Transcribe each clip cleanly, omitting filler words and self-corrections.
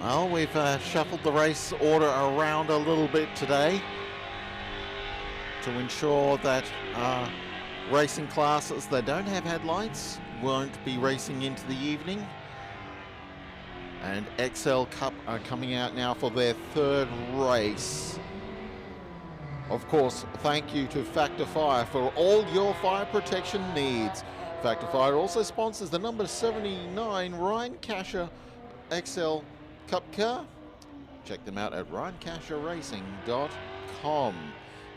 Well, we've shuffled the race order around a little bit today to ensure that racing classes that don't have headlights won't be racing into the evening. And XL Cup are coming out now for their third race. Of course, thank you to Factor Fire for all your fire protection needs. Factor Fire also sponsors the number 79 Ryan Casher XL Cup car. Check them out at ryancasherracing.com.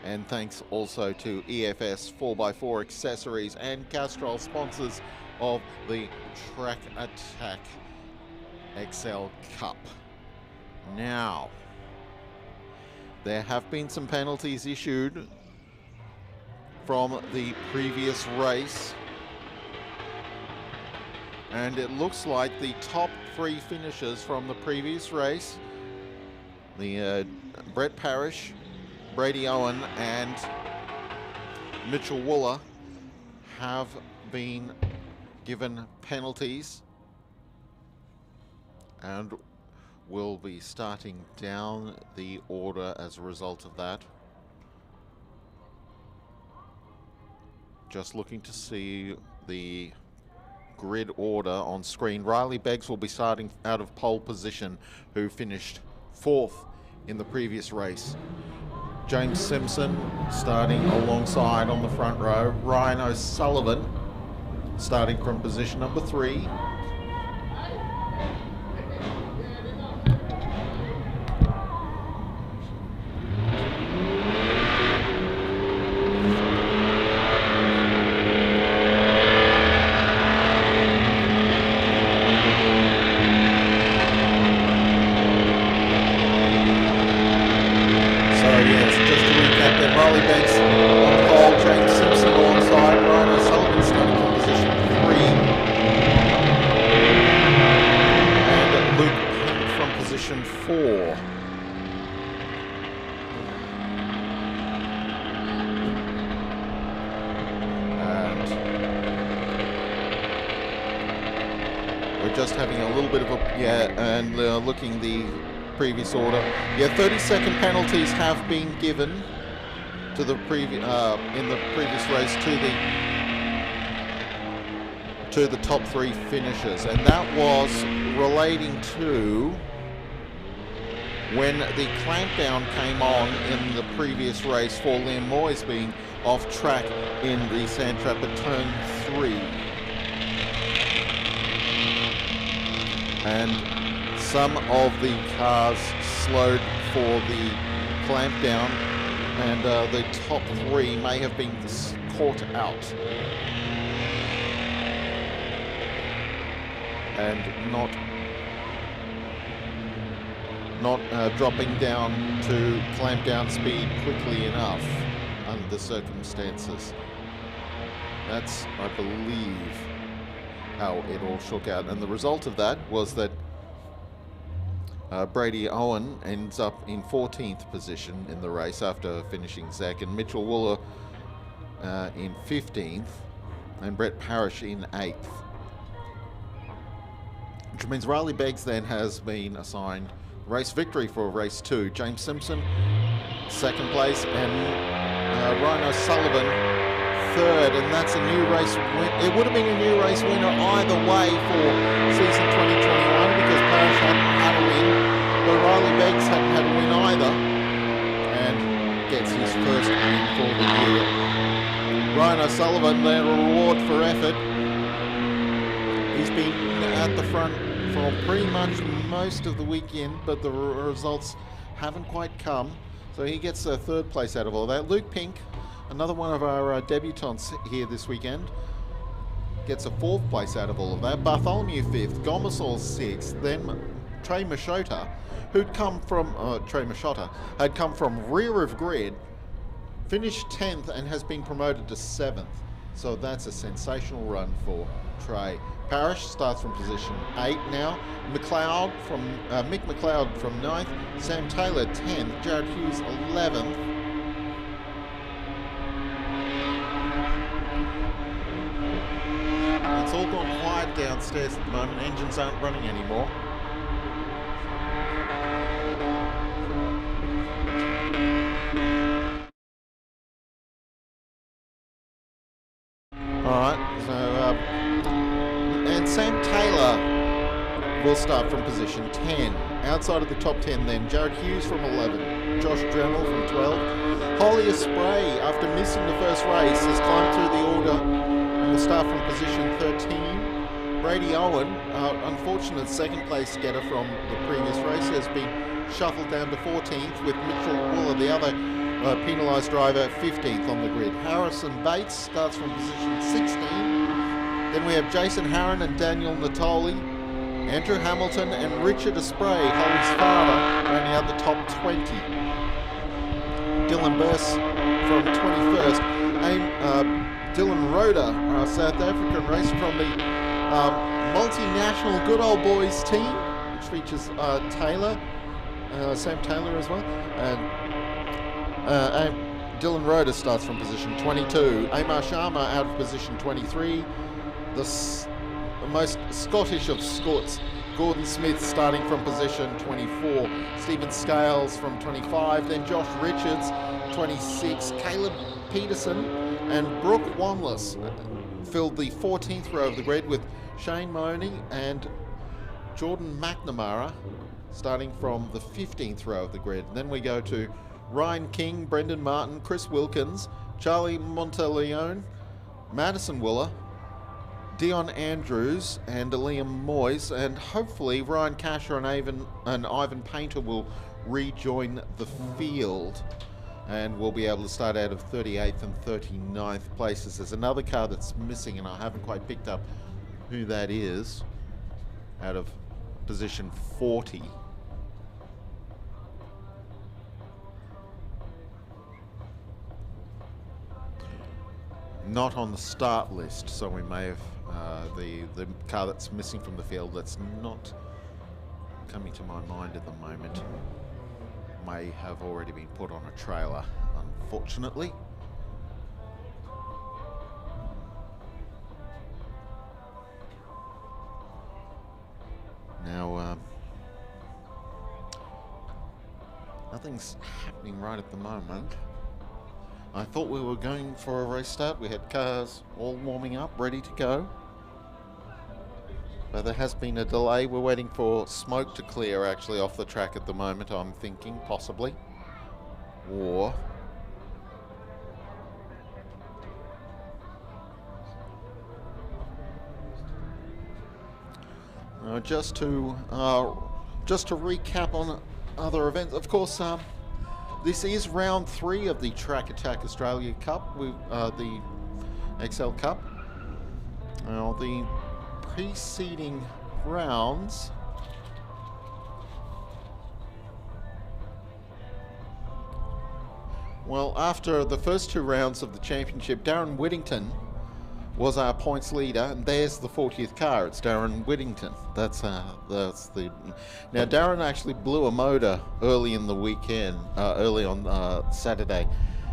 And thanks also to EFS 4x4 Accessories and Castrol, sponsors of the Track Attack XL Cup. Now, there have been some penalties issued from the previous race, and it looks like the top three finishers from the previous race, the Brett Parrish, Brady Owen and Mitchell Wooler, have been given penalties and will be starting down the order as a result of that. Just looking to see the grid order on screen. Riley Beggs will be starting out of pole position, who finished 4th in the previous race. James Simpson starting alongside on the front row. Ryan O'Sullivan starting from position number 3. Just having a little bit of a looking the previous order. 30-second penalties have been given to the previous in the previous race to the top 3 finishers, and that was relating to when the clampdown came on in the previous race for Liam Moyes being off track in the Sand Trap at turn 3. And some of the cars slowed for the clampdown, and the top 3 may have been caught out and not dropping down to clamp down speed quickly enough under the circumstances. That's, I believe, how it all shook out, and the result of that was that Brady Owen ends up in 14th position in the race after finishing second, Mitchell Wooler in 15th, and Brett Parrish in 8th. Which means Riley Beggs then has been assigned race victory for race 2. James Simpson, 2nd place, and Ryan O'Sullivan, 3rd, and that's a new race win. It would have been a new race winner either way for season 2021 because Parrish hadn't had a win, but Riley Beggs hadn't had a win either, and gets his first win for the year. Ryan O'Sullivan, their reward for effort. He's been at the front for pretty much most of the weekend, but the results haven't quite come, so he gets a 3rd place out of all that. Luke Pink, another one of our debutants here this weekend, gets a 4th place out of all of that. Bartholomew 5th, Gomersall 6th, then Trey Machota, who'd come from had come from rear of grid, finished 10th and has been promoted to 7th. So that's a sensational run for Trey. Parrish starts from position 8 now. Mick McLeod from 9th. Sam Taylor 10th. Jared Hughes 11th. It's all gone quiet downstairs at the moment. Engines aren't running anymore. Alright, so, and Sam Taylor will start from position 10. Outside of the top 10 then, Jared Hughes from 11, Josh Dremel from 12. Holly Spray, after missing the first race, has climbed through the order and will start from position 13. Brady Owen, unfortunate second place getter from the previous race, has been shuffled down to 14th, with Mitchell Wooler, the other penalised driver, 15th on the grid. Harrison Bates starts from position 16. Then we have Jason Harron and Daniel Natoli. Andrew Hamilton and Richard Espray, Holly's father, rounding out the top 20. Dylan Burse from 21st. Dylan Roder, South African race from the multinational Good Old Boys team, which features Taylor, Sam Taylor as well. And Dylan Roder starts from position 22. Amar Sharma out of position 23. The most Scottish of Scots, Gordon Smith starting from position 24, Stephen Scales from 25, then Josh Richards 26, Caleb Peterson and Brooke Wanless filled the 14th row of the grid, with Shane Money and Jordan McNamara starting from the 15th row of the grid. And then we go to Ryan King, Brendan Martin, Chris Wilkins, Charlie Monteleone, Madison Wooler, Dion Andrews and Liam Moyes, and hopefully Ryan Casher and Ivan Painter will rejoin the field, and we'll be able to start out of 38th and 39th places. There's another car that's missing, and I haven't quite picked up who that is, out of position 40. Not on the start list, so we may have the car that's missing from the field that's not coming to my mind at the moment may have already been put on a trailer, unfortunately. Now, nothing's happening right at the moment. I thought we were going for a race start. We had cars all warming up, ready to go. But there has been a delay. We're waiting for smoke to clear actually off the track at the moment, I'm thinking, possibly. Or just to recap on other events, of course, this is round 3 of the Track Attack Australia Cup, with the XL Cup. Now, the preceding rounds well, after the first 2 rounds of the championship, Darren Whittington was our points leader, and there's the 40th car. It's Darren Whittington. That's the. Now, Darren actually blew a motor early in the weekend, early on Saturday.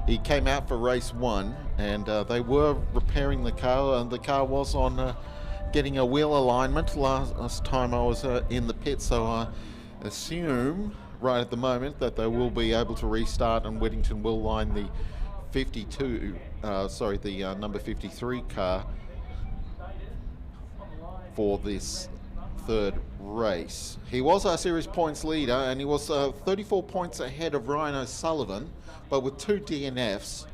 He came out for race 1, and they were repairing the car, and the car was on getting a wheel alignment last time I was in the pit. So I assume right at the moment that they will be able to restart, and Whittington will line the number 53 car for this 3rd race. He was our series points leader, and he was 34 points ahead of Ryan O'Sullivan, but with 2 DNFs,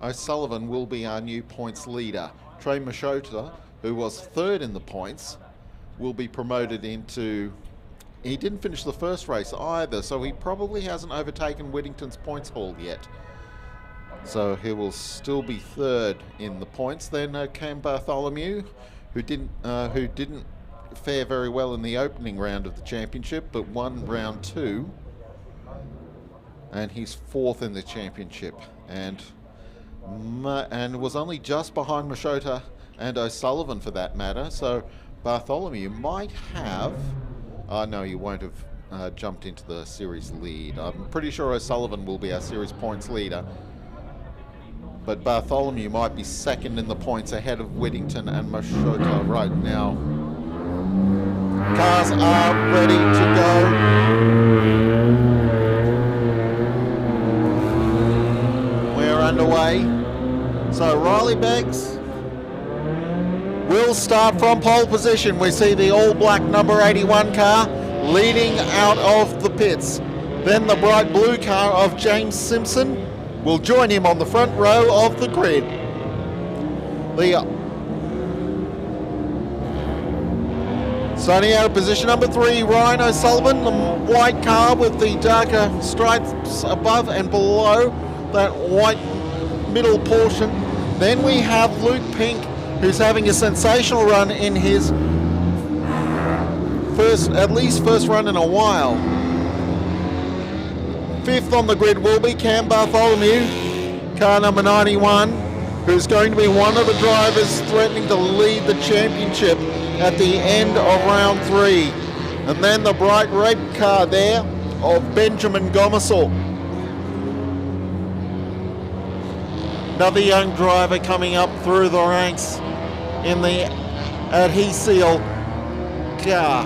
O'Sullivan will be our new points leader. Trey Machota, who was 3rd in the points, will be promoted into... He didn't finish the first race either, so he probably hasn't overtaken Whittington's points haul yet. So he will still be 3rd in the points. Then came Bartholomew, who didn't fare very well in the opening round of the championship, but won round 2, and he's 4th in the championship, and was only just behind Machota and O'Sullivan for that matter. So Bartholomew might have. No, he won't have jumped into the series lead. I'm pretty sure O'Sullivan will be our series points leader, but Bartholomew might be 2nd in the points ahead of Whittington and Machota right now. Cars are ready to go. We're underway. So Riley Beggs will start from pole position. We see the all-black number 81 car leading out of the pits. Then the bright blue car of James Simpson will join him on the front row of the grid. Starting out of position number 3, Ryan O'Sullivan, the white car with the darker stripes above and below that white middle portion. Then we have Luke Pink, who's having a sensational run in his first run in a while. 5th on the grid will be Cam Bartholomew, car number 91, who's going to be one of the drivers threatening to lead the championship at the end of round 3. And then the bright red car there of Benjamin Gomersall. Another young driver coming up through the ranks in the Adhesil car.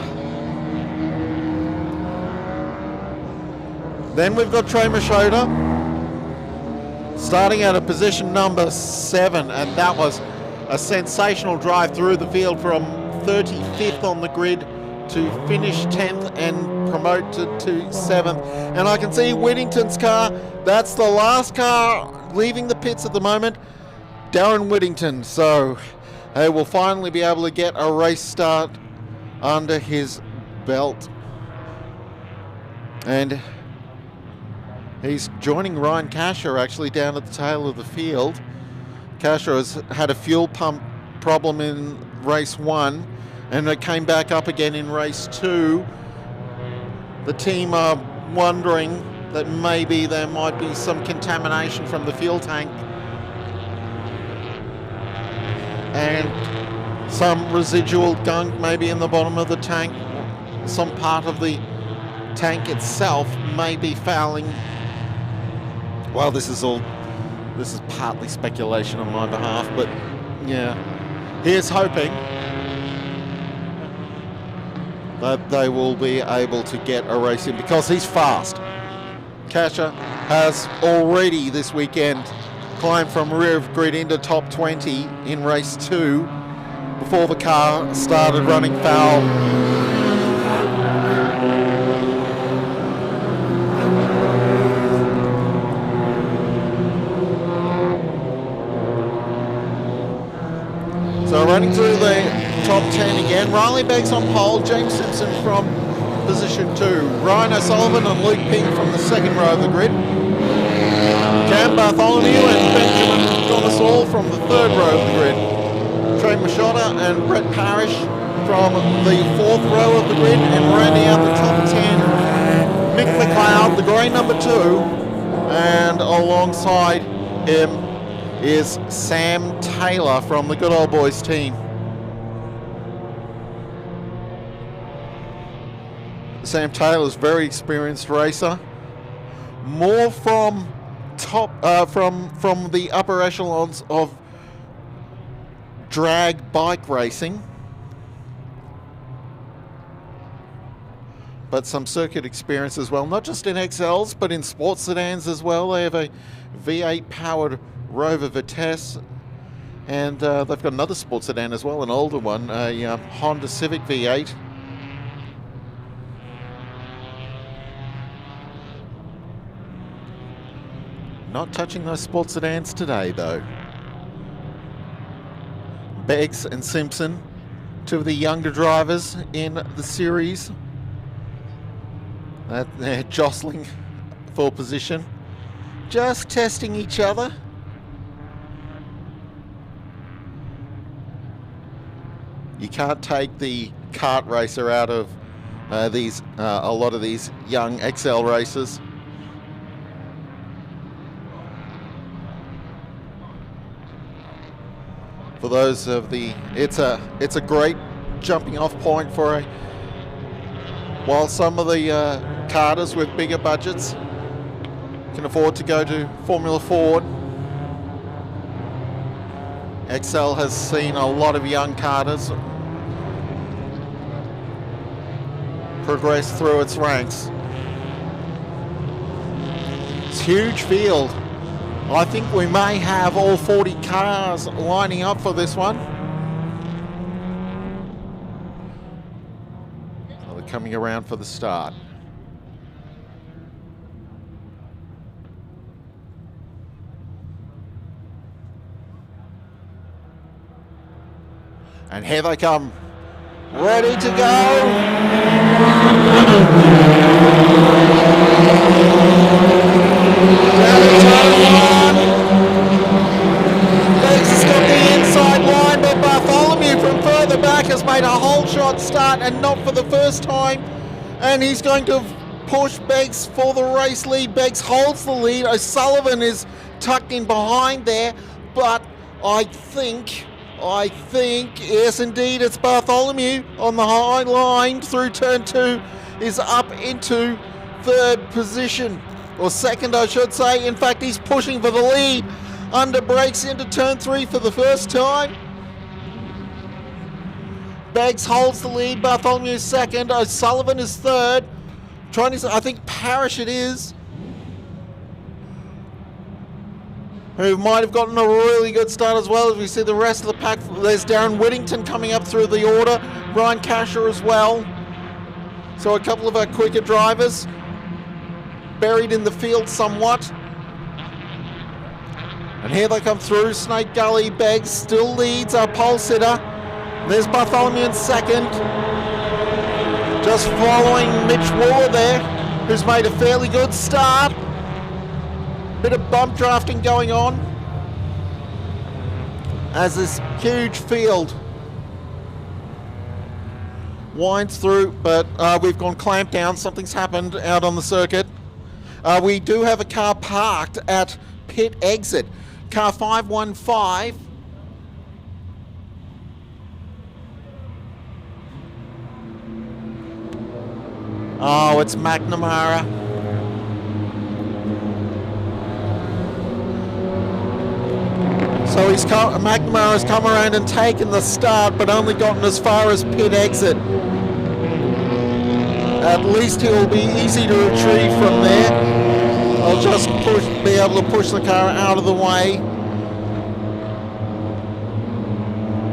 Then we've got Trey Machota starting at a position number 7, and that was a sensational drive through the field from 35th on the grid to finish 10th and promoted to 7th. And I can see Whittington's car, that's the last car leaving the pits at the moment, Darren Whittington. So they will finally be able to get a race start under his belt. And he's joining Ryan Casher actually down at the tail of the field. Casher has had a fuel pump problem in race 1 and it came back up again in race 2. The team are wondering that maybe there might be some contamination from the fuel tank and some residual gunk maybe in the bottom of the tank. Some part of the tank itself may be fouling. Well, this is partly speculation on my behalf, but yeah, here's hoping that they will be able to get a race in because he's fast. Casher has already this weekend climbed from rear of grid into top 20 in race 2 before the car started running foul. So running through the top 10 again, Riley Beggs on pole, James Simpson from position 2, Ryan O'Sullivan and Luke Pink from the second row of the grid, Cam Bartholomew and Benjamin Gomersall from the third row of the grid, Trey Machota and Brett Parrish from the fourth row of the grid, and rounding out the top 10, Mick McLeod, the grey number 2, and alongside him is Sam Taylor from the Good Old Boys team. Sam Taylor's very experienced racer, more from from the upper echelons of drag bike racing, but some circuit experience as well, not just in XLs but in sports sedans as well. They have a V8 powered Rover Vitesse, and they've got another sports sedan as well, an older one, a Honda Civic V8. Not touching those sports sedans today though. Beggs and Simpson, two of the younger drivers in the series. They're jostling for position, just testing each other. You can't take the kart racer out of a lot of these young XL racers. For those of it's a great jumping off point for while some of the karters with bigger budgets can afford to go to Formula Ford, XL has seen a lot of young karters progress through its ranks. It's a huge field. I think we may have all 40 cars lining up for this one. coming around for the start. And here they come, ready to go. Down to turn 1. Beggs has got the inside line, but Bartholomew from further back has made a whole shot start, and not for the first time. And he's going to push Beggs for the race lead. Beggs holds the lead. O'Sullivan is tucked in behind there, but I think, yes indeed, it's Bartholomew on the high line through turn 2, is up into third position, or second I should say. In fact, he's pushing for the lead. Under brakes into turn 3 for the first time. Beggs holds the lead, Bartholomew is second, O'Sullivan is third. I think Parrish it is, who might have gotten a really good start as well. As we see the rest of the pack, there's Darren Whittington coming up through the order, Ryan Casher as well. So a couple of our quicker drivers buried in the field somewhat. And here they come through. Snake Gully, Beggs still leads our pole sitter. There's Bartholomew in second, just following Mitch Wooler there, who's made a fairly good start. Bit of bump drafting going on as this huge field winds through, but we've gone clamped down. Something's happened out on the circuit. We do have a car parked at pit exit. Car 515. Oh, it's McNamara. So McNamara's come around and taken the start, but only gotten as far as pit exit. At least he'll be easy to retrieve from there. I'll just be able to push the car out of the way.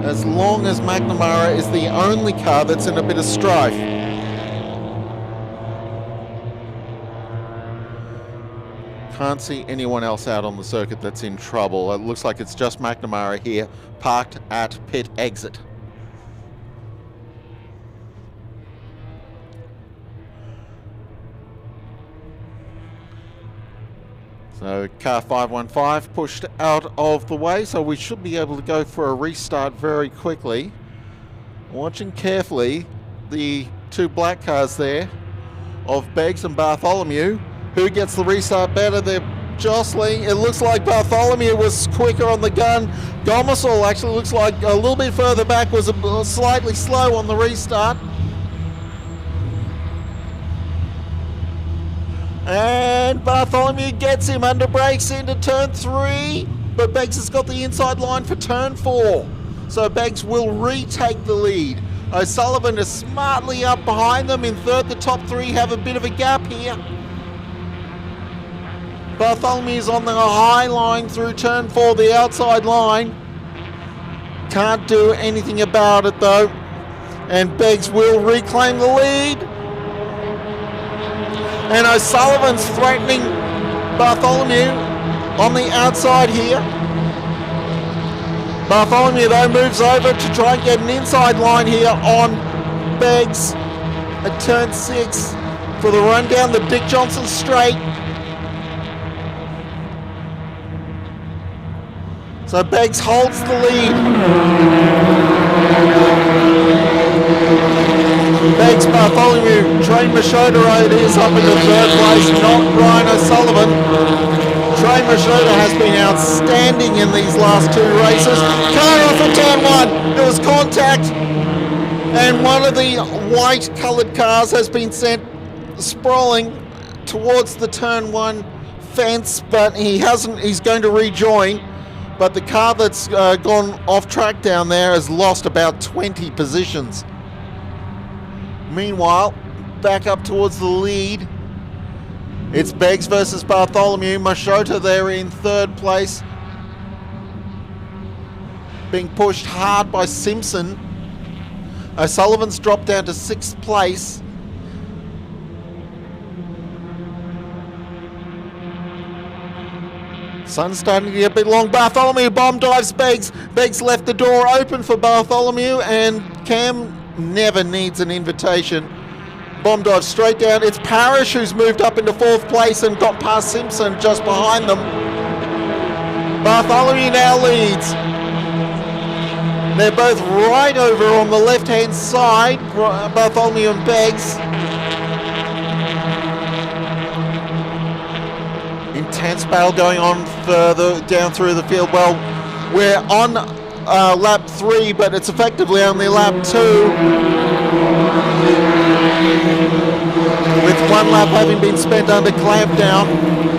As long as McNamara is the only car that's in a bit of strife. Can't see anyone else out on the circuit that's in trouble. It looks like it's just McNamara here, parked at pit exit. So car 515 pushed out of the way, so we should be able to go for a restart very quickly. Watching carefully the two black cars there of Beggs and Bartholomew. Who gets the restart better? They're jostling. It looks like Bartholomew was quicker on the gun. Gomersall actually looks like a little bit further back, was slightly slow on the restart. And Bartholomew gets him under brakes into turn 3, but Beggs has got the inside line for turn 4. So Beggs will retake the lead. O'Sullivan is smartly up behind them in third. The top 3 have a bit of a gap here. Bartholomew's on the high line through turn 4, the outside line. Can't do anything about it though. And Beggs will reclaim the lead. And O'Sullivan's threatening Bartholomew on the outside here. Bartholomew though moves over to try and get an inside line here on Beggs at turn 6 for the run down the Dick Johnson straight. So Beggs holds the lead. Beggs, Bartholomew, Trey Machota is up into third place, not Ryan O'Sullivan. Trey Machota has been outstanding in these last 2 races. Car off at turn 1, there was contact, and one of the white coloured cars has been sent sprawling towards the turn 1 fence, but he's going to rejoin. But the car that's gone off track down there has lost about 20 positions. Meanwhile, back up towards the lead, it's Beggs versus Bartholomew. Machota there in third place, being pushed hard by Simpson. O'Sullivan's dropped down to 6th place. Sun's starting to get a bit long. Bartholomew bomb dives Beggs. Beggs left the door open for Bartholomew, and Cam never needs an invitation. Bomb dive straight down. It's Parrish who's moved up into 4th place and got past Simpson just behind them. Bartholomew now leads. They're both right over on the left-hand side, Bartholomew and Beggs. Intense battle going on further down through the field. Well, we're on lap 3, but it's effectively only lap 2. With 1 lap having been spent under clampdown,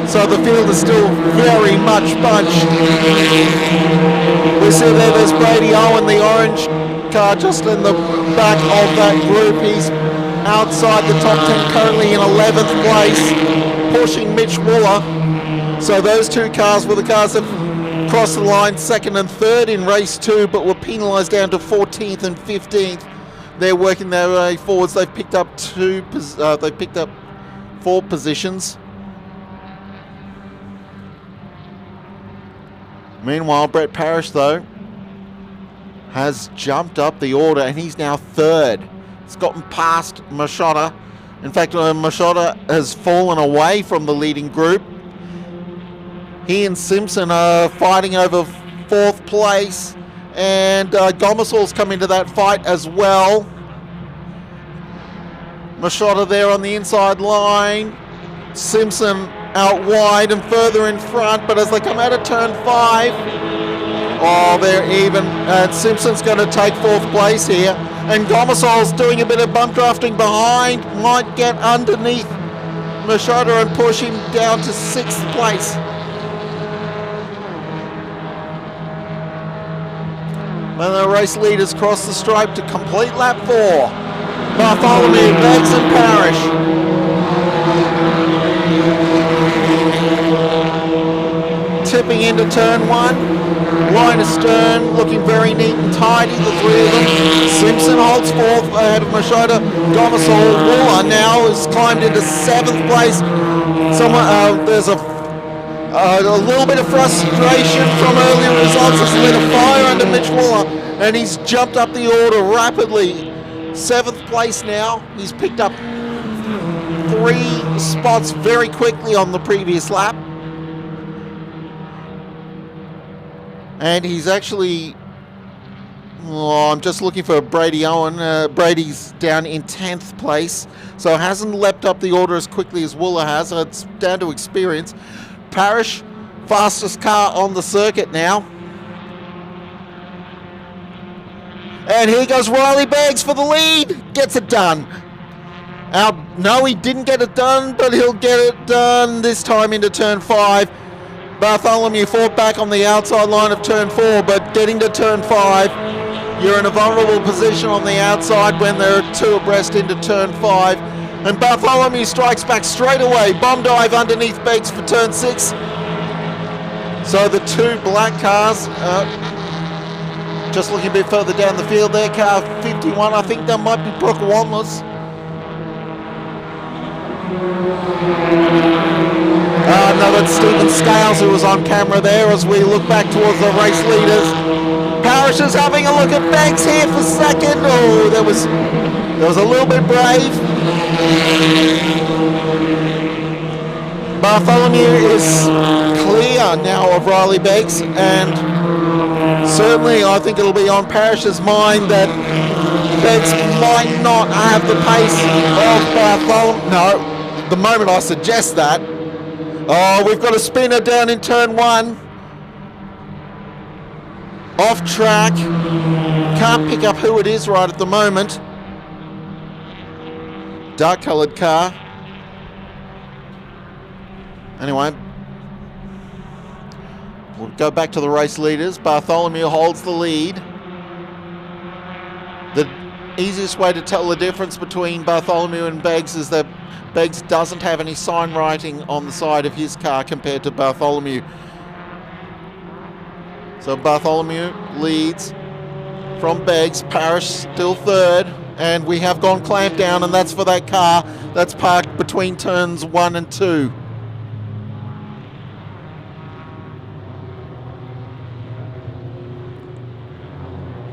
so the field is still very much bunched. We see there's Brady Owen, the orange car, just in the back of that group. He's outside the top 10, currently in 11th place, pushing Mitch Wooler. So those 2 cars were the cars that crossed the line 2nd and 3rd in race 2, but were penalised down to 14th and 15th. They're working their way forwards. They've picked up 4 positions. Meanwhile, Brett Parrish, though, has jumped up the order, and he's now 3rd. He's gotten past Machota. In fact, Machota has fallen away from the leading group. He and Simpson are fighting over 4th place, and Gomersall's come into that fight as well. Machota there on the inside line. Simpson out wide and further in front, but as they come out of turn 5, oh, they're even. And Simpson's going to take 4th place here, and Gomersall's doing a bit of bump drafting behind, might get underneath Machota and push him down to 6th place. When the race leaders cross the stripe to complete lap 4. Bartholomew, Beggs and Parrish. Tipping into turn 1. Line astern, looking very neat and tidy, the 3 of them. Simpson holds 4th ahead of Machota. Gomersall. Wooler now has climbed into 7th place. There's a little bit of frustration from earlier results. Has lit a fire under Mitch Wooler, and he's jumped up the order rapidly. 7th place now. He's picked up 3 spots very quickly on the previous lap. And he's actually... Oh, I'm just looking for Brady Owen. Brady's down in 10th place, so hasn't leapt up the order as quickly as Wooler has. So it's down to experience. Parrish, fastest car on the circuit now. And here goes Riley Beggs for the lead. Gets it done. No, he didn't get it done, but he'll get it done this time into turn 5. Bartholomew fought back on the outside line of turn 4, but getting to turn 5, you're in a vulnerable position on the outside when there are 2 abreast into turn 5. And Bartholomew strikes back straight away. Bomb dive underneath Beggs for turn 6. So the 2 black cars, just looking a bit further down the field there, car 51, I think that might be Brooke Wanless. No, that's Stephen Scales who was on camera there as we look back towards the race leaders. Parrish is having a look at Beggs here for 2nd. Oh, that was a little bit brave. Bartholomew is clear now of Riley Beggs, and certainly I think it'll be on Parrish's mind that Beggs might not have the pace of Bartholomew. No, the moment I suggest that. Oh, we've got a spinner down in turn 1. Off track. Can't pick up who it is right at the moment. Dark coloured car. Anyway, we'll go back to the race leaders. Bartholomew holds the lead. The easiest way to tell the difference between Bartholomew and Beggs is that Beggs doesn't have any sign writing on the side of his car compared to Bartholomew. So Bartholomew leads from Beggs. Parrish still 3rd, and we have gone clamp down, and that's for that car that's parked between turns 1 and 2.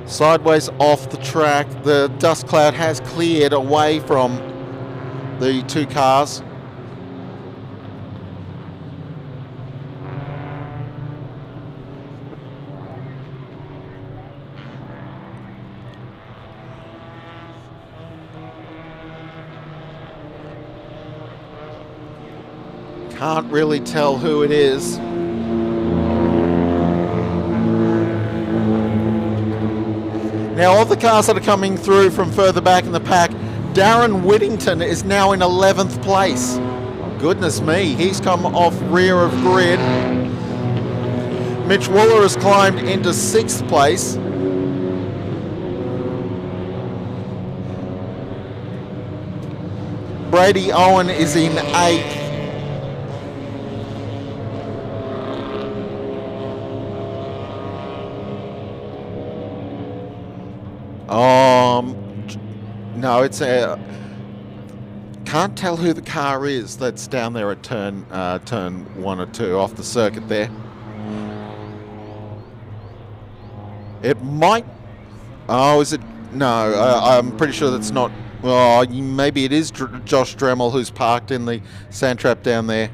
Sideways off the track. The dust cloud has cleared away from the two cars. Can't really tell who it is. Now, of the cars that are coming through from further back in the pack, Darren Whittington is now in 11th place. Goodness me, he's come off rear of grid. Mitch Wooler has climbed into 6th place. Brady Owen is in 8th. No, it's a. Can't tell who the car is that's down there at turn 1 or 2 off the circuit there. It might. Oh, is it? No, I'm pretty sure that's not. Oh, maybe it is Josh Dremel who's parked in the sand trap down there.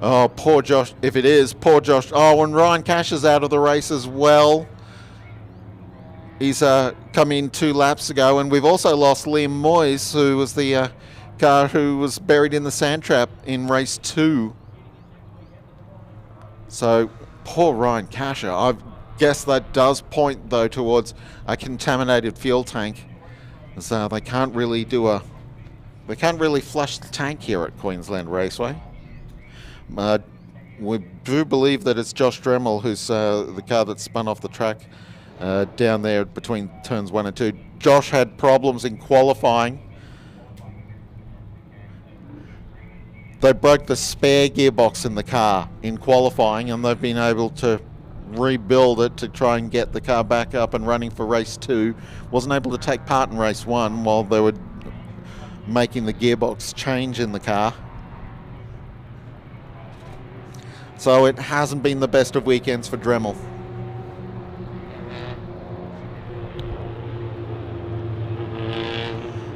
Oh, poor Josh. If it is, poor Josh. Oh, and Ryan Cash is out of the race as well. He's come in 2 laps ago, and we've also lost Liam Moyes, who was the car who was buried in the sand trap in race 2. So, poor Ryan Casher. I guess that does point, though, towards a contaminated fuel tank. So they can't really flush the tank here at Queensland Raceway. We do believe that it's Josh Dremel who's the car that spun off the track down there between turns 1 and 2. Josh had problems in qualifying. They broke the spare gearbox in the car in qualifying, and they've been able to rebuild it to try and get the car back up and running for race 2. Wasn't able to take part in race 1 while they were making the gearbox change in the car. So it hasn't been the best of weekends for Dremel.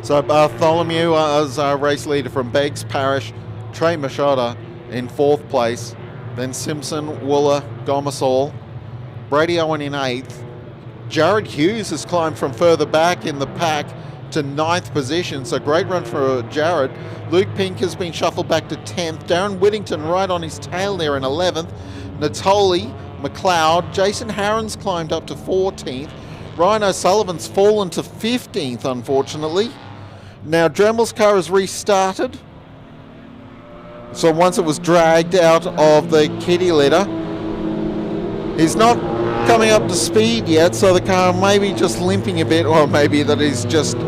So Bartholomew as our race leader from Beggs Parish, Trey Machado in 4th place, then Simpson, Wooler, Gomersall, Brady Owen in 8th. Jared Hughes has climbed from further back in the pack to 9th position, so great run for Jared. Luke Pink has been shuffled back to 10th. Darren Whittington right on his tail there in 11th. Natoli, McLeod, Jason Harron's climbed up to 14th. Ryan O'Sullivan's fallen to 15th, unfortunately. Now Dremel's car has restarted. So once it was dragged out of the kitty litter, he's not coming up to speed yet, so the car may be just limping a bit, or maybe that he's just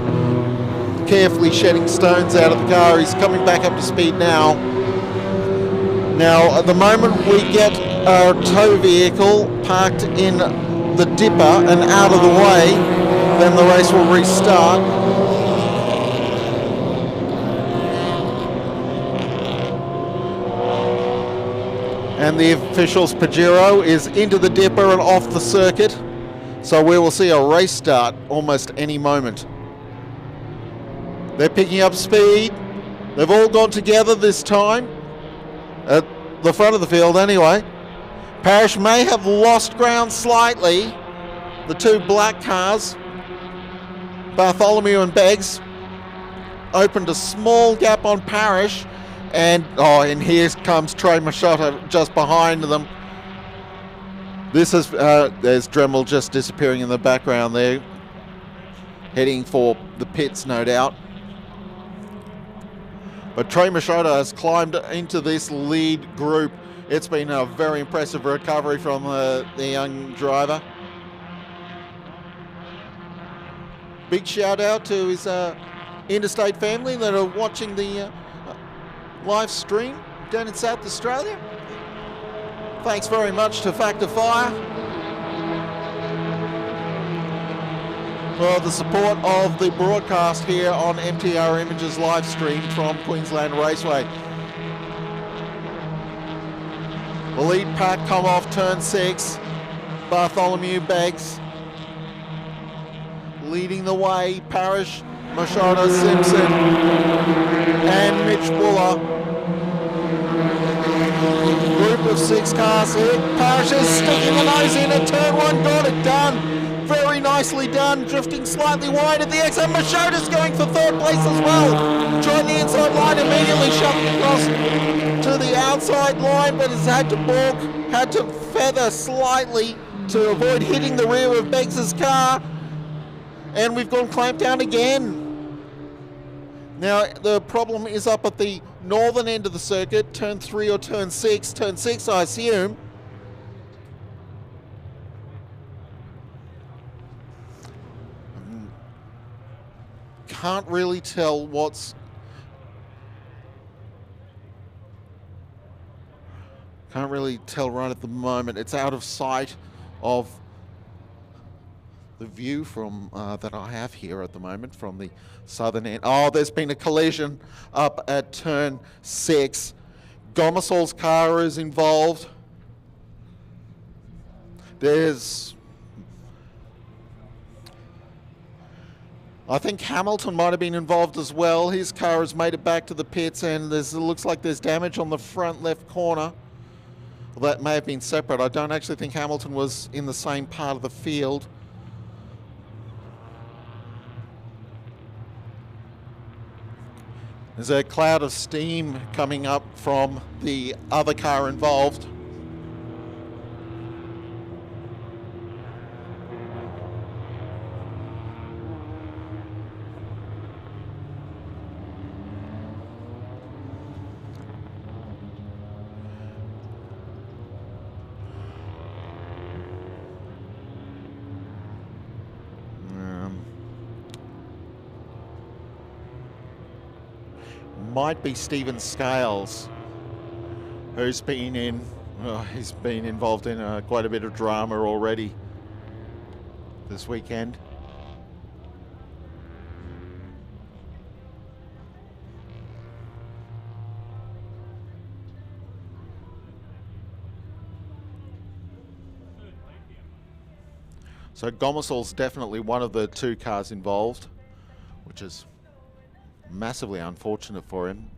carefully shedding stones out of the car. He's coming back up to speed now. Now, at the moment we get our tow vehicle parked in the dipper and out of the way, then the race will restart. And the official's Pajero is into the dipper and off the circuit. So we will see a race start almost any moment. They're picking up speed. They've all gone together this time. At the front of the field anyway. Parrish may have lost ground slightly. The 2 black cars, Bartholomew and Beggs, opened a small gap on Parrish. And here comes Trey Machado just behind them. This is there's Dremel just disappearing in the background there, heading for the pits, no doubt. But Trey Machado has climbed into this lead group. It's been a very impressive recovery from the young driver. Big shout out to his interstate family that are watching the live stream down in South Australia. Thanks very much to Factor Fire for the support of the broadcast here on MTR Images live stream from Queensland Raceway. The lead pack come off turn 6. Bartholomew, Beggs, leading the way. Parrish, Machado, Simpson, and Mitch Buller. Group of 6 cars here. Parrish is sticking the nose in at turn 1, got it done. Very nicely done, drifting slightly wide at the exit. Machoda's going for 3rd place as well. Joined the inside line, immediately shoved across to the outside line, but has had to balk, had to feather slightly to avoid hitting the rear of Beggs' car. And we've gone clamped down again. Now, the problem is up at the northern end of the circuit, turn 3 or turn 6. Turn 6, I assume. Can't really tell what's... Can't really tell right at the moment. It's out of sight of the view from that I have here at the moment from the southern end. Oh, there's been a collision up at turn 6. Gomesol's car is involved. There's... I think Hamilton might have been involved as well. His car has made it back to the pits, and it looks like there's damage on the front left corner. Well, that may have been separate. I don't actually think Hamilton was in the same part of the field. There's a cloud of steam coming up from the other car involved. Might be Stephen Scales, who's been in, he's been involved in quite a bit of drama already this weekend. So Gomesol's definitely one of the 2 cars involved, which is massively unfortunate for him.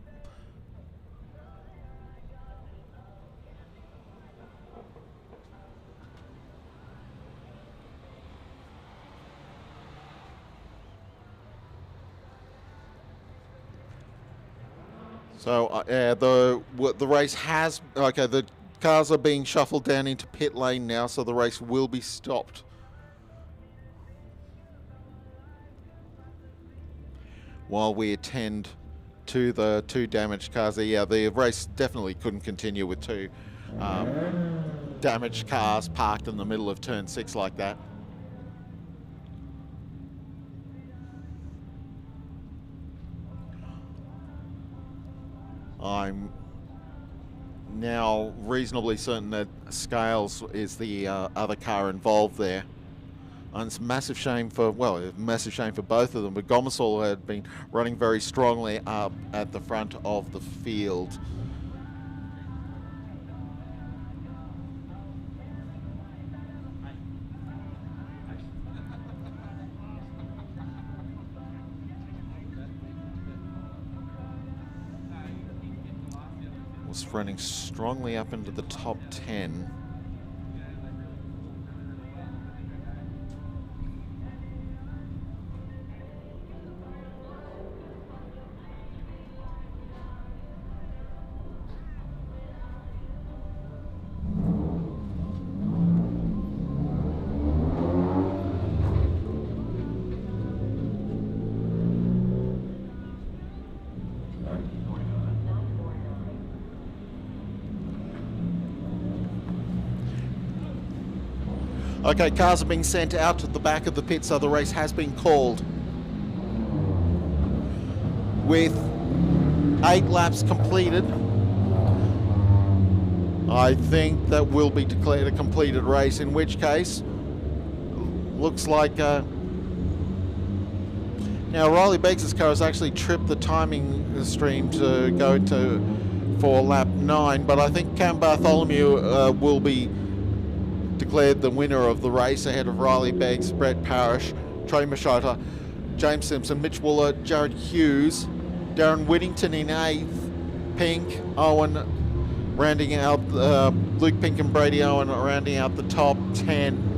So the race has, okay, the cars are being shuffled down into pit lane now, so the race will be stopped. While we attend to the 2 damaged cars. Yeah, the race definitely couldn't continue with 2 damaged cars parked in the middle of turn 6 like that. I'm now reasonably certain that Scales is the other car involved there. And it's a massive shame for, well, a massive shame for both of them, but Gomesol had been running very strongly up at the front of the field. Was running strongly up into the top 10. Okay, cars are being sent out to the back of the pit, so the race has been called. With 8 laps completed, I think that will be declared a completed race, in which case, looks like... now, Riley Beggs' car has actually tripped the timing stream to go for lap 9, but I think Cam Bartholomew will be declared the winner of the race ahead of Riley Beggs, Brett Parrish, Trey Machota, James Simpson, Mitch Wooler, Jared Hughes, Darren Whittington in 8th, Pink, Owen rounding out, Luke Pink and Brady Owen rounding out the top 10.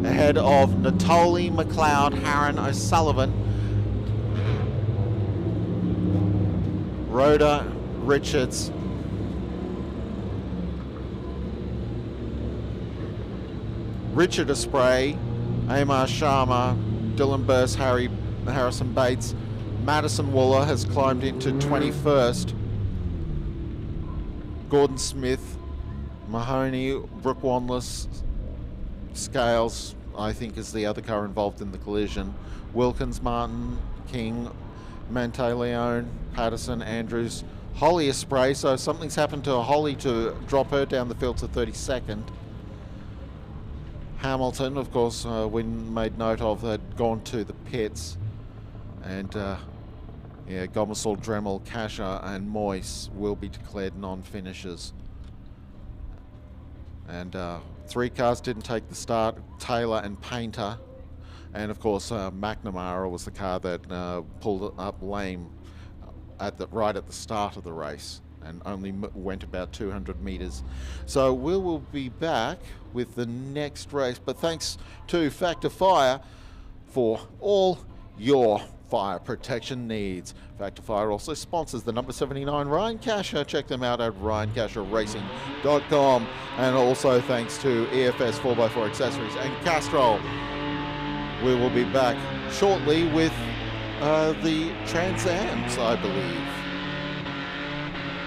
Ahead of Natoli, McLeod, Harron, O'Sullivan, Rhoda, Richards, Richard Espray, Amar Sharma, Dylan Burse, Harrison Bates, Madison Wooler has climbed into 21st. Gordon Smith, Mahoney, Brooke Wanless, Scales, I think, is the other car involved in the collision. Wilkins, Martin, King, Manteleone, Patterson, Andrews, Holly Espray. So something's happened to Holly to drop her down the field to 32nd. Hamilton, of course, we made note of, had gone to the pits. And Gomersall, Dremel, Kasha and Moyes will be declared non-finishers. And 3 cars didn't take the start, Taylor and Painter. And of course, McNamara was the car that pulled up lame right at the start of the race and only went about 200 meters. So we will be back with the next race. But thanks to Factor Fire for all your fire protection needs. Factor Fire also sponsors the number 79 Ryan Casher. Check them out at ryancasherracing.com. And also thanks to EFS 4x4 accessories and Castrol. We will be back shortly with the Trans Ams, I believe.